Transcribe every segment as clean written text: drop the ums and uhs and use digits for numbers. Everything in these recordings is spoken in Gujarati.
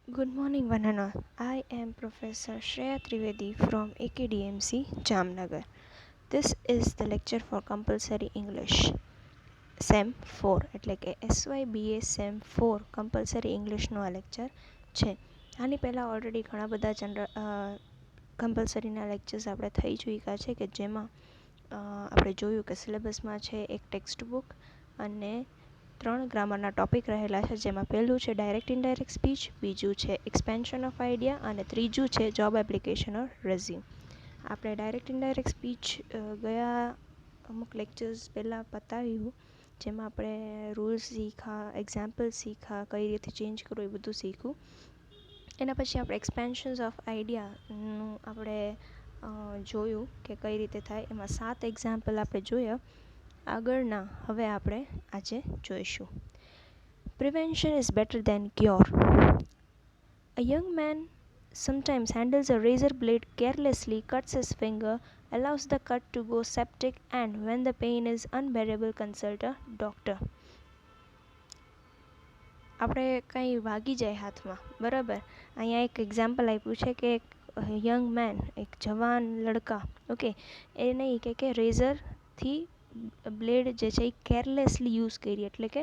Good morning, one and all. I am Professor Shreya Trivedi from AKDMC, Jamnagar. This is the lecture for compulsory English. SEM 4 એટલે કે SYBA SEM 4 કમ્પલસરી ઇંગ્લિશનો આ લેક્ચર છે. આની પહેલાં ઓલરેડી ઘણા બધા કમ્પલસરીના લેક્ચર્સ આપણે થઈ ચૂક્યા છે કે જેમાં આપણે જોયું કે સિલેબસમાં છે એક ટેક્સ્ટ બુક અને 3 ગ્રામરના ટોપિક રહેલા છે, જેમાં પહેલું છે ડાયરેક્ટ ઇનડાયરેક્ટ સ્પીચ, બીજું છે એક્સપેન્શન ઓફ આઈડિયા અને ત્રીજું છે જોબ એપ્લિકેશન ઓર રેઝ્યુમ. આપણે ડાયરેક્ટ ઇનડાયરેક્ટ સ્પીચ ગયા અમુક લેક્ચર્સ પહેલાં પતાવ્યું, જેમાં આપણે રૂલ્સ શીખ્યા, એક્ઝામ્પલ શીખ્યા, કઈ રીતે ચેન્જ કરવું એ બધું શીખ્યું. એના પછી આપણે એક્સપેન્શન્સ ઓફ આઈડિયાનું આપણે જોયું કે કઈ રીતે થાય. એમાં 7 એક્ઝામ્પલ આપણે જોયા. આગળના હવે આપણે આજે જોઈશું. Prevention is better than cure. A young man sometimes handles a razor blade carelessly, cuts his finger, allows the cut to go septic, and when the pain is unbearable, consult a doctor. આપણે કંઈ વાગી જાય હાથમાં, બરાબર. અહીંયા એક એક્ઝામ્પલ આપ્યું છે કે એક યંગ મેન, એક જવાન લડકા, ઓકે, એ નહીં કે રેઝરથી બ્લેડ જે છે એ કેરલેસલી યુઝ કરી, એટલે કે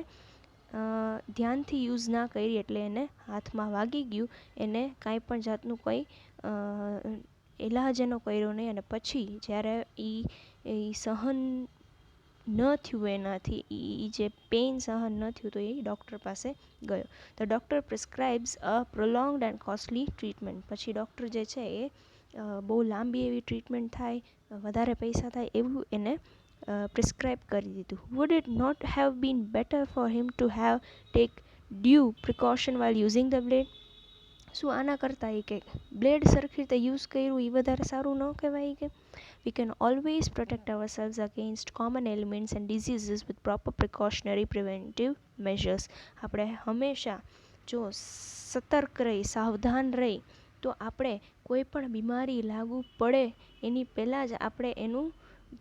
ધ્યાનથી યુઝ ના કરી, એટલે એને હાથમાં વાગી ગયું. એને કાંઈ પણ જાતનું કોઈ ઇલાજ એનો કર્યો નહીં, અને પછી જ્યારે એ સહન ન થયું, એનાથી એ જે પેઇન સહન ન થયું, તો એ ડૉક્ટર પાસે ગયો. The doctor prescribes a prolonged and costly treatment. પછી ડૉક્ટર જે છે એ બહુ લાંબી એવી ટ્રીટમેન્ટ થાય, વધારે પૈસા થાય એવું એને પ્રિસ્ક્રાઇબ કરી દીધું. Would it not have been better for him to have take due precaution while using the blade? શું આના કરતાં એ કે બ્લેડ સરખી રીતે યુઝ કર્યું એ વધારે સારું ન કહેવાય? કે we can always protect ourselves against common ailments and diseases with proper precautionary preventive measures. આપણે હંમેશા જો સતર્ક રહી, સાવધાન રહી, તો આપણે કોઈ પણ બીમારી લાગુ પડે એની પહેલાં જ આપણે એનું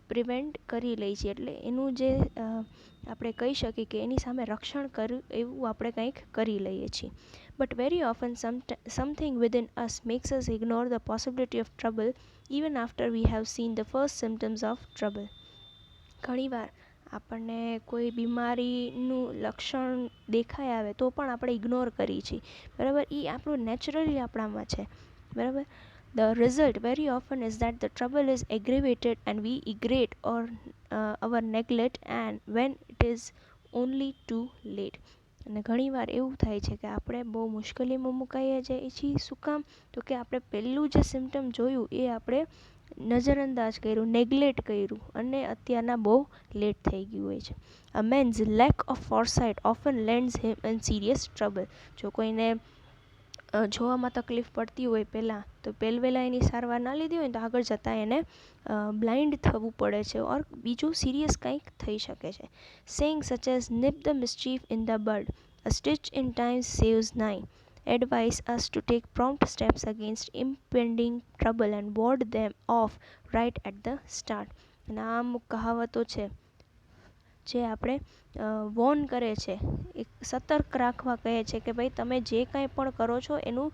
પ્રિવેન્ટ કરી લઈએ છીએ. એટલે એનું જે આપણે કહી શકીએ કે એની સામે રક્ષણ કર્યું એવું આપણે કંઈક કરી લઈએ છીએ. But very often something within us makes us ignore the possibility of trouble even after we have seen the first symptoms of trouble. ઘણીવાર આપણને કોઈ બીમારીનું લક્ષણ દેખાઈ આવે તો પણ આપણે ઇગ્નોર કરીએ છીએ, બરાબર. એ આપણું નેચરલી આપણામાં છે, બરાબર. The result very often is that the trouble is aggravated and we regret or our neglect, and when it is only too late. અને ઘણીવાર એવું થાય છે કે આપણે બહુ મુશ્કેલીમાં મુકાઈએ જઈએ છીએ. શું કામ? તો કે આપણે પહેલું જે સિમ્ટમ જોયું એ આપણે નજરઅંદાજ કર્યું, નેગ્લેક્ટ કર્યું, અને અત્યારના બહુ લેટ થઈ ગયું હોય છે. A man's lack of foresight often lands him in serious trouble. જો કોઈને જોવામાં તકલીફ પડતી હોય પહેલાં, તો પહેલાં એની સારવાર ના લીધી હોય તો આગળ જતાં એને બ્લાઇન્ડ થવું પડે છે, ઓર બીજું સિરિયસ કંઈક થઈ શકે છે. Saying such as nip the mischief in the bud, a stitch in time saves 9, advise us to take prompt steps against impending trouble and ward them off right at the start. અને આ અમુક કહાવતો છે જે આપણે વોર્ન કરે છે, એક સતર્ક રાખવા કહે છે કે ભાઈ તમે જે કાંઈ પણ કરો છો એનું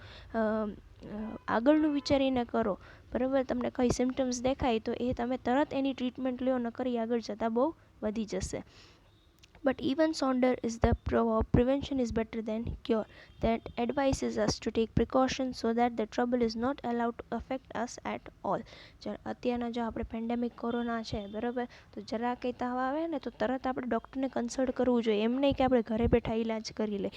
આગળનું વિચારીને કરો, બરાબર. તમને કંઈ સિમ્ટમ્સ દેખાય તો એ તમે તરત એની ટ્રીટમેન્ટ લ્યો, ન કરી આગળ જતાં બહુ વધી જશે. But even sonder is the proverb, prevention is better than cure, that advises us to take precautions so that the trouble is not allowed to affect us at all. અત્યારના જો આપણે પેન્ડેમિક કોરોના છે, બરાબર, તો જરા કંઈ તાવ આવે ને તો તરત આપણે ડૉક્ટરને કન્સલ્ટ કરવું જોઈએ. એમ નહીં કે આપણે ઘરે બેઠા ઈલાજ કરી લે.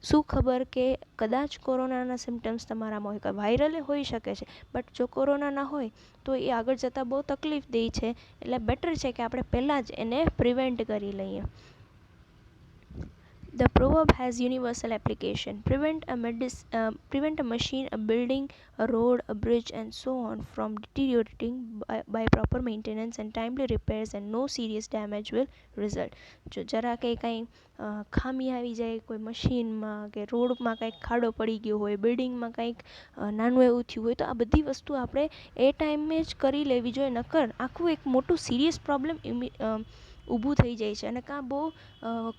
શું ખબર કે કદાચ કોરોનાના સિમ્ટમ્સ તમારામાં હોય, વાયરલે હોઈ શકે છે, બટ જો કોરોના ના હોય તો એ આગળ જતાં બહુ તકલીફ દે છે. એટલે બેટર છે કે આપણે પહેલાં જ એને પ્રિવેન્ટ કરી લઈએ. The proverb has universal application. Prevent a machine, a building, a road, a bridge, and so on from deteriorating by proper maintenance and timely repairs, and no serious damage will result. જો જરા કંઈ ખામી આવી જાય કોઈ મશીનમાં કે રોડમાં કંઈક ખાડો પડી ગયો હોય, બિલ્ડિંગમાં કંઈક નાનું એવું થયું હોય, તો આ બધી વસ્તુ આપણે એ ટાઈમે જ કરી લેવી જોઈએ. નકર આખું એક મોટું સિરિયસ પ્રોબ્લેમ ઊભું થઈ જાય છે, અને કાં બહુ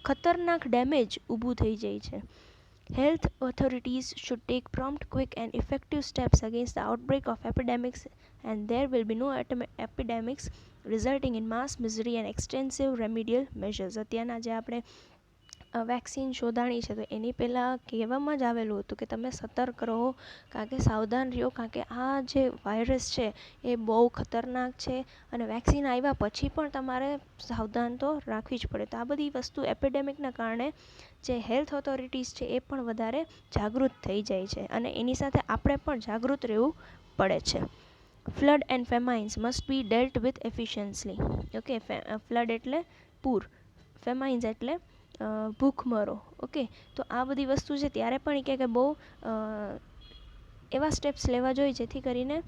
ખતરનાક ડેમેજ ઊભું થઈ જાય છે. Health authorities should take prompt, quick, and effective steps against the outbreak of epidemics, and there will be no epidemics resulting in mass misery and extensive remedial measures. અત્યારના જે આપણે વેક્સિન શોધાણી છે તો એની પહેલાં કહેવામાં જ આવેલું હતું કે તમે સતર્ક રહો, કારણ કે સાવધાન રહો, કારણ કે આ જે વાયરસ છે એ બહુ ખતરનાક છે અને વેક્સિન આવ્યા પછી પણ તમારે સાવધાન તો રાખવી જ પડે. તો આ બધી વસ્તુ એપિડેમિકના કારણે જે હેલ્થ ઓથોરિટીઝ છે એ પણ વધારે જાગૃત થઈ જાય છે અને એની સાથે આપણે પણ જાગૃત રહેવું પડે છે. Flood and famines must be dealt with efficiently. Okay, flood એટલે પૂર, ફેમાઇન્સ એટલે ભૂખમરો. ઓકે, તો આ બધી વસ્તુ છે ત્યારે પણ એ કે બહુ એવા સ્ટેપ્સ લેવા જોઈએ જેથી કરીને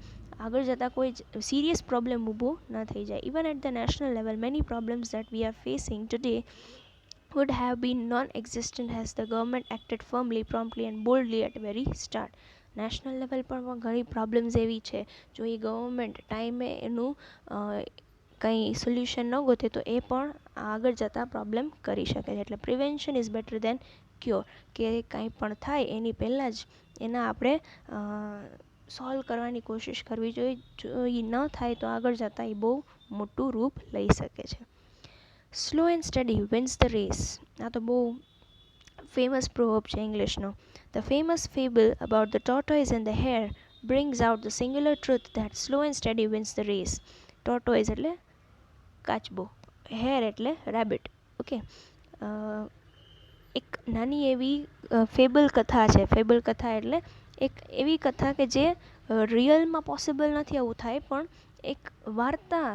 આગળ જતાં કોઈ સિરિયસ પ્રોબ્લેમ ઊભો ન થઈ જાય. Even at the national level many problems that we are facing today would have been non-existent has the government acted firmly, promptly and boldly at very start. National level પર પણ ઘણી પ્રોબ્લેમ્સ એવી છે જો એ ગવર્મેન્ટ ટાઈમે એનું કંઈ સોલ્યુશન ન ગોતે તો એ પણ આગળ જતાં પ્રોબ્લેમ કરી શકે છે. એટલે prevention is better than cure, કે કંઈ પણ થાય એની પહેલાં જ એના આપણે સોલ્વ કરવાની કોશિશ કરવી જોઈએ. જો એ ન થાય તો આગળ જતાં એ બહુ મોટું રૂપ લઈ શકે છે. Slow and steady wins the race. આ તો બહુ ફેમસ પ્રોવર્બ છે ઇંગ્લિશનો. The famous fable about the tortoise and the hare brings out the singular truth that slow and steady wins the race. Tortoise એટલે કાચબો, હેર એટલે રેબિટ. ઓકે, એક નાની એવી ફેબલ કથા છે. ફેબલ કથા એટલે એક એવી કથા કે જે રિયલમાં પોસિબલ નથી આવું થાય, પણ એક વાર્તા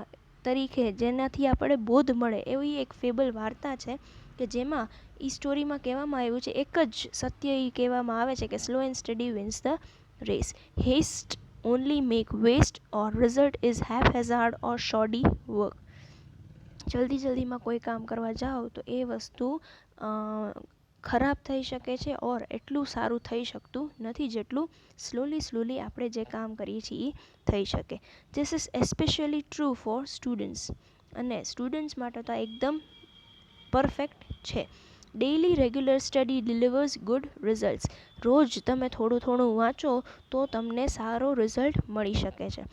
તરીકે જેનાથી આપણે બોધ મળે એવી એક ફેબલ વાર્તા છે કે જેમાં એ સ્ટોરીમાં કહેવામાં આવ્યું છે, એક જ સત્ય એ કહેવામાં આવે છે કે slow and steady wins the race. Haste only make waste or result is haphazard or shoddy work. જલ્દીમાં કોઈ કામ કરવા જાઓ તો એ વસ્તુ ખરાબ થઈ શકે છે ઓર એટલું સારું થઈ શકતું નથી જેટલું સ્લોલી આપણે જે કામ કરીએ છીએ એ થઈ શકે. This is especially true for students. અને સ્ટુડન્ટ્સ માટે તો એકદમ પરફેક્ટ છે. Daily regular study delivers good results. રોજ તમે થોડું વાંચો તો તમને સારો રિઝલ્ટ મળી શકે છે.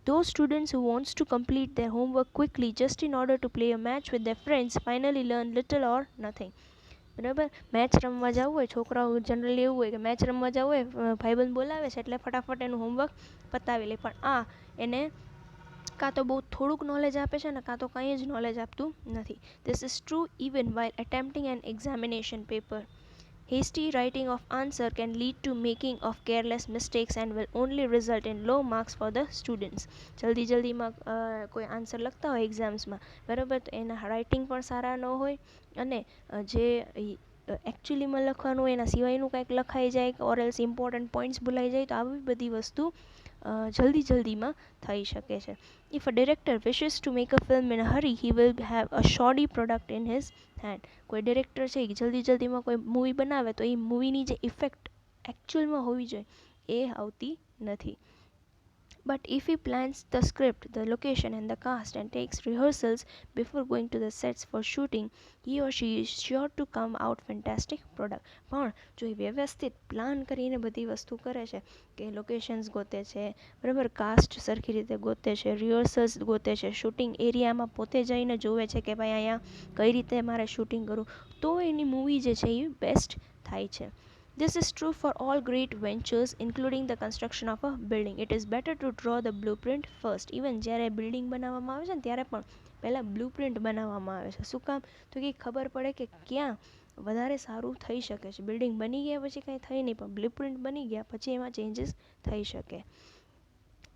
Those students who wants to complete their homework quickly just in order to play a match with their friends finally learn little or nothing. બરાબર, મેચ રમવા જવું હોય, છોકરાઓ જનરલી એવું હોય કે મેચ રમવા જવું હોય, ભાઈબંધ બોલાવે છે એટલે ફટાફટ એનું હોમવર્ક પતાવી લે, પણ આ એને કાં તો બહુ થોડુંક નોલેજ આપે છે ને કાં તો કંઈ જ નોલેજ આપતું નથી. This is true even while attempting an examination paper. Hasty writing of answer can lead to making of careless mistakes and will only result in low marks for the students. જલ્દીમાં કોઈ આન્સર લખતા હોય એક્ઝામ્સમાં, બરાબર, તો એના રાઇટિંગ પણ સારા ન હોય અને જે એકચ્યુઅલીમાં લખવાનું હોય એના સિવાયનું કંઈક લખાઈ જાય ઓર એલ્સ ઇમ્પોર્ટન્ટ પોઈન્ટ્સ ભૂલાઈ જાય, તો આવી બધી વસ્તુ જલ્દીમાં થઈ શકે છે. If a director wishes to make a film in a hurry, he will have a shoddy product in his hand. કોઈ ડિરેક્ટર છે કે જલ્દીમાં કોઈ મૂવી બનાવે તો એ મૂવીની જે ઇફેક્ટ એકચ્યુઅલમાં હોવી જોઈએ એ આવતી નથી. But if he plans the script, the location and the cast and takes rehearsals before going to the sets for shooting, he or she is sure to come out fantastic product. પણ જો એ વ્યવસ્થિત પ્લાન કરીને બધી વસ્તુ કરે છે કે લોકેશન્સ ગોતે છે, બરાબર, કાસ્ટ સરખી રીતે ગોતે છે, રિહર્સલ્સ ગોતે છે, શૂટિંગ એરિયામાં પોતે જઈને જોવે છે કે ભાઈ અહીંયા કઈ રીતે મારે શૂટિંગ કરવું, તો એની મૂવી જે છે એ બેસ્ટ થાય છે. This is true for all great ventures, including the construction of a building. It is better to draw the blueprint first. Even જ્યારે બિલ્ડિંગ બનાવવામાં આવે છે ને ત્યારે પણ પહેલાં બ્લુપ્રિન્ટ બનાવવામાં આવે છે. શું કામ? તો કે ખબર પડે કે ક્યાં વધારે સારું થઈ શકે છે. બિલ્ડિંગ બની ગયા પછી કંઈ થઈ નહીં, પણ બ્લુપ્રિન્ટ બની ગયા પછી એમાં ચેન્જીસ થઈ શકે.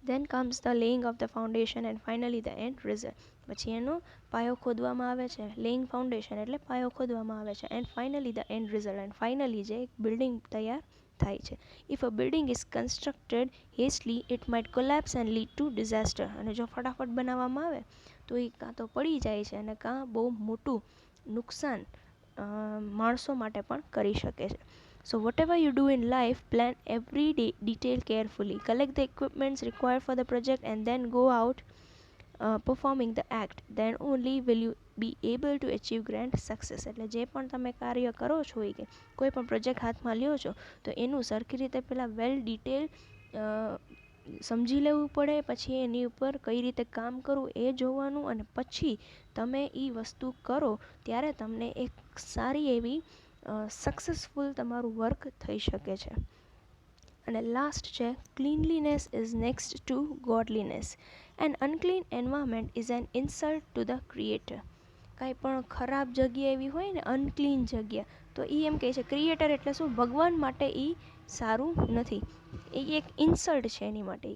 Then comes the laying of the foundation and finally the end result. પછી એનો પાયો ખોદવામાં આવે છે, લેઇંગ ફાઉન્ડેશન એટલે પાયો ખોદવામાં આવે છે, and finally the end result, and finally જે એક બિલ્ડિંગ તૈયાર થાય છે. If a building is constructed hastily it might collapse and lead to disaster. અને જો ફટાફટ બનાવવામાં આવે તો એ કાં તો પડી જાય છે અને કાં બહુ મોટું નુકસાન માણસો માટે પણ કરી શકે છે. So whatever you do in life, plan every detail carefully. Collect the equipments required for the project and then go out performing the act. Then only will you be able to achieve grand success. એટલે જે પણ તમે કાર્ય કરો છો કે કોઈ પણ પ્રોજેક્ટ હાથમાં લ્યો છો તો એનું સરખી રીતે પહેલાં વેલ ડિટેલ સમજી લેવું પડે, પછી એની ઉપર કઈ રીતે કામ કરવું એ જોવાનું, અને પછી તમે એ વસ્તુ કરો ત્યારે તમને એક સારી એવી સક્સેસફુલ તમારું વર્ક થઈ શકે છે. અને લાસ્ટ છે cleanliness is next to godliness. An unclean environment is an insult to the creator. કાંઈ પણ ખરાબ જગ્યા એવી હોય ને, અનક્લીન જગ્યા, તો એ એમ કહે છે ક્રિએટર એટલે શું, ભગવાન માટે એ સારું નથી, એ એક ઇન્સલ્ટ છે એની માટે.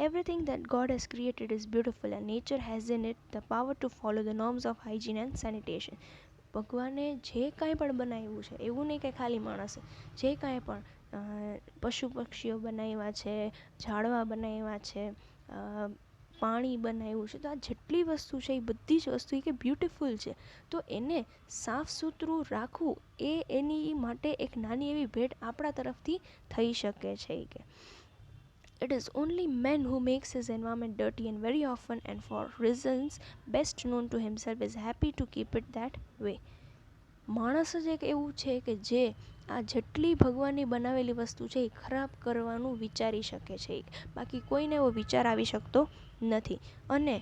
Everything that God has created is beautiful and nature has in it the power to follow the norms of hygiene and sanitation. ભગવાને જે કાંઈ પણ બનાવ્યું છે એવું નહીં કે ખાલી માણસે, જે કાંઈ પણ પશુ પક્ષીઓ બનાવ્યા છે, ઝાડવા બનાવ્યા છે, પાણી બનાવ્યું છે, તો આ જેટલી વસ્તુ છે એ બધી જ વસ્તુ કે બ્યુટિફુલ છે. તો એને સાફ સુથરું રાખવું એ એની માટે એક નાની એવી ભેટ આપણા તરફથી થઈ શકે છે. કે it is only man who makes his environment dirty, and very often and for reasons best known to himself is happy to keep it that way. માણસ જ એક એવું છે કે જે આ જેટલી ભગવાનની બનાવેલી વસ્તુ છે એ ખરાબ કરવાનું વિચારી શકે છે, બાકી કોઈને એવો વિચાર આવી શકતો નથી. અને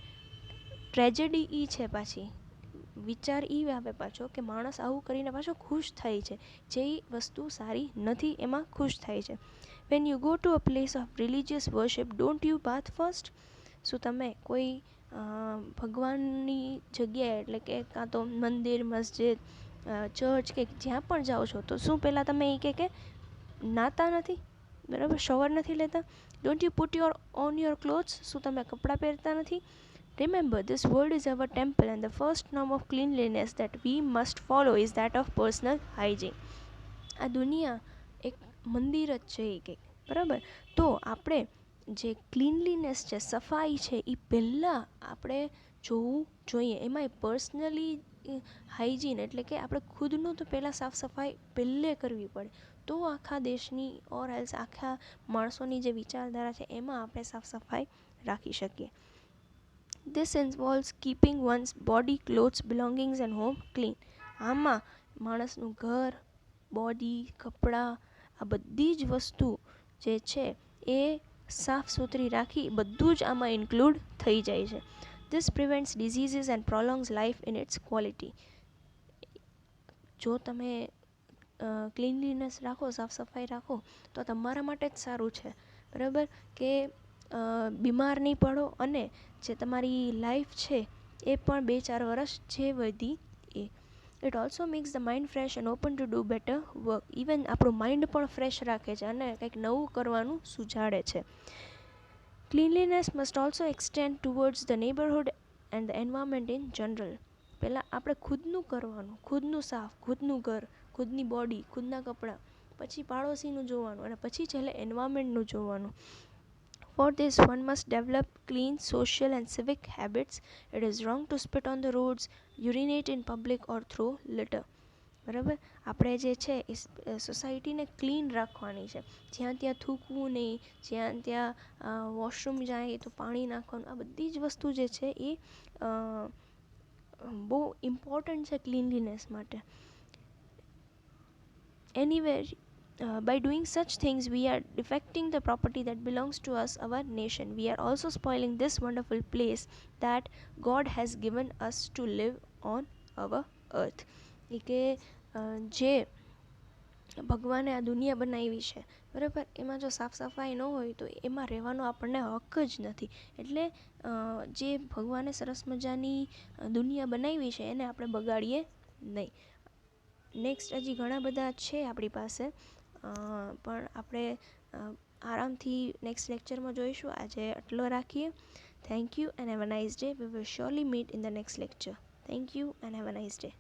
ટ્રેજેડી એ છે પાછી, વિચાર એ આવે પાછો કે માણસ આવું કરીને પાછો ખુશ થાય છે, જે વસ્તુ સારી નથી એમાં ખુશ થાય છે. When you go to a place of religious worship don't you bath first. શું તમે કોઈ ભગવાનની જગ્યાએ, એટલે કે કાં તો મંદિર, મસ્જિદ, ચર્ચ કે જ્યાં પણ જાઓ છો તો શું પહેલાં તમે એ કે નાતા નથી, બરાબર, શવર નથી લેતા? Don't you put on your clothes. શું તમે કપડાં પહેરતા નથી? Remember this world is our temple and the first norm of cleanliness that we must follow is that of personal hygiene. આ દુનિયા એક મંદિર જ છે એ કંઈક, બરાબર. તો આપણે જે ક્લીનલીનેસ છે, સફાઈ છે, એ પહેલાં આપણે જોવું જોઈએ. એમાંય પર્સનલી હાઇજીન એટલે કે આપણે ખુદનું તો પહેલાં સાફ સફાઈ પહેલે કરવી પડે, તો આખા દેશની ઓર એલ્સ આખા માણસોની જે વિચારધારા છે એમાં આપણે સાફ સફાઈ રાખી શકીએ. This ઇન્વોલ્વ્સ keeping once body, clothes, બિલોંગિંગ્સ and home clean. આમાં માણસનું ઘર, બોડી, કપડાં, આ બધી જ વસ્તુ જે છે એ સાફ સુથરી રાખી બધું જ આમાં ઇન્ક્લુડ થઈ જાય છે. This prevents diseases and prolongs life in its quality. જો તમે ક્લીનલીનેસ રાખો, સાફ સફાઈ રાખો, તો તમારા માટે જ સારું છે, બરાબર, કે બીમાર નહીં પડો, અને જે તમારી લાઈફ છે એ પણ 2-4 વર્ષ જે વધી એ. It also makes the mind fresh and open to do better work. Even આપણું માઇન્ડ પણ ફ્રેશ રાખે છે અને કંઈક નવું કરવાનું સુઝાડે છે. Cleanliness must also extend towards the neighbourhood and the environment in general. પહેલાં આપણે ખુદનું કરવાનું, ખુદનું સાફ, ખુદનું ઘર, ખુદની બોડી, ખુદના કપડાં, પછી પાડોશીનું જોવાનું, અને પછી છેલ્લે એન્વાયરમેન્ટનું જોવાનું. For this, one must develop clean social and civic habits. It is wrong to spit on the roads, urinate in public or throw litter. બરાબર, આપણે જે છે એ સોસાયટીને ક્લીન રાખવાની છે. જ્યાં ત્યાં થૂકવું નહીં, જ્યાં ત્યાં વોશરૂમ જાય તો પાણી નાખવાનું, આ બધી જ વસ્તુ જે છે એ બહુ ઇમ્પોર્ટન્ટ છે ક્લીનલીનેસ માટે. Anywhere, by doing such things, we are defecting the property that belongs to us, our nation. We are also spoiling this wonderful place that God has given us to live on our earth. એ કે જે ભગવાને આ દુનિયા બનાવી છે, બરાબર, એમાં જો સાફ સફાઈ ન હોય તો એમાં રહેવાનો આપણને હક જ નથી. એટલે જે ભગવાને સરસ મજાની દુનિયા બનાવી છે એને આપણે બગાડીએ નહીં. નેક્સ્ટ હજી ઘણા બધા છે આપણી પાસે, પણ આપણે આરામથી નેક્સ્ટ લેક્ચરમાં જોઈશું. આજે આટલો રાખીએ. Thank you and have a nice day. We will surely meet in the next lecture. Thank you and have a nice day.